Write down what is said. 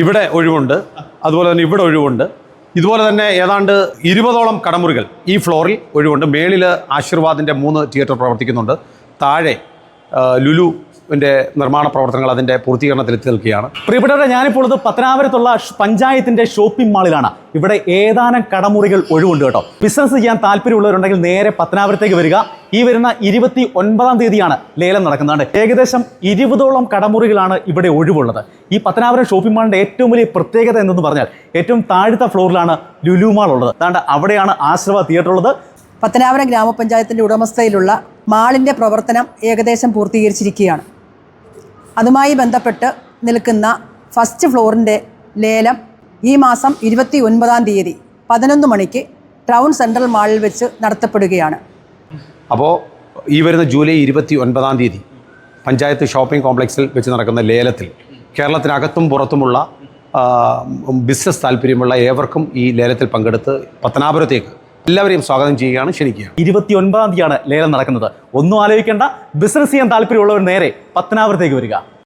ഇവിടെ ഒഴിവുണ്ട്, അതുപോലെ തന്നെ ഇവിടെ ഒഴിവുണ്ട്. ഇതുപോലെ തന്നെ ഏതാണ്ട് 20ഓളം കടമുറികൾ ഈ ഫ്ലോറിൽ ഒഴിവുണ്ട്. മേളിൽ ആശീർവാദിൻ്റെ 3 തിയേറ്റർ പ്രവർത്തിക്കുന്നുണ്ട്. താഴെ ലുലുവിൻ്റെ നിർമ്മാണ പ്രവർത്തനങ്ങൾ അതിൻ്റെ പൂർത്തീകരണത്തിലെത്തി നിൽക്കുകയാണ്. പ്രിയപ്പെട്ടവരെ, ഞാനിപ്പോൾ ഉള്ളത് പത്തനാപുരത്തുള്ള പഞ്ചായത്തിൻ്റെ ഷോപ്പിംഗ് മാളിലാണ്. ഇവിടെ ഏതാനും കടമുറികൾ ഒഴിവുണ്ട് കേട്ടോ. ബിസിനസ് ചെയ്യാൻ താല്പര്യമുള്ളവരുണ്ടെങ്കിൽ നേരെ പത്തനാപുരത്തേക്ക് വരിക. ഈ വരുന്ന 29-ാം തീയതിയാണ് ലേലം നടക്കുന്നത്. ഏകദേശം 20ഓളം കടമുറികളാണ് ഇവിടെ ഒഴിവുള്ളത്. ഈ പത്തനാപുരം ഷോപ്പിംഗ് മാളിൻ്റെ ഏറ്റവും വലിയ പ്രത്യേകത എന്തെന്ന് പറഞ്ഞാൽ ഏറ്റവും താഴത്തെ ഫ്ലോറിലാണ് ലുലു മാൾ ഉള്ളത്. അതാണ്ട് അവിടെയാണ് ആശീർവാദ് തിയേറ്റർ ഉള്ളത്. പത്തനാപുരം ഗ്രാമപഞ്ചായത്തിൻ്റെ ഉടമസ്ഥയിലുള്ള മാളിൻ്റെ പ്രവർത്തനം ഏകദേശം പൂർത്തീകരിച്ചിരിക്കുകയാണ്. അതുമായി ബന്ധപ്പെട്ട് നിൽക്കുന്ന ഫസ്റ്റ് ഫ്ലോറിൻ്റെ ലേലം ഈ മാസം 29-ാം തീയതി 11 മണിക്ക് ടൗൺ സെൻട്രൽ മാളിൽ വെച്ച് നടത്തപ്പെടുകയാണ്. അപ്പോൾ ഈ വരുന്ന ജൂലൈ 29-ാം തീയതി പഞ്ചായത്ത് ഷോപ്പിംഗ് കോംപ്ലക്സിൽ വെച്ച് നടക്കുന്ന ലേലത്തിൽ കേരളത്തിനകത്തും പുറത്തുമുള്ള ബിസിനസ് താല്പര്യമുള്ള ഏവർക്കും ഈ ലേലത്തിൽ പങ്കെടുത്ത് പത്തനാപുരത്തേക്ക് എല്ലാവരെയും സ്വാഗതം ചെയ്യുകയാണ്, ക്ഷണിക്കുകയാണ്. 29-ാം തീയതിയാണ് ലേലം നടക്കുന്നത്. ഒന്നും ആലോചിക്കേണ്ട, ബിസിനസ് ചെയ്യാൻ താല്പര്യമുള്ളവർ നേരെ പത്തനാപുരത്തേക്ക് വരിക.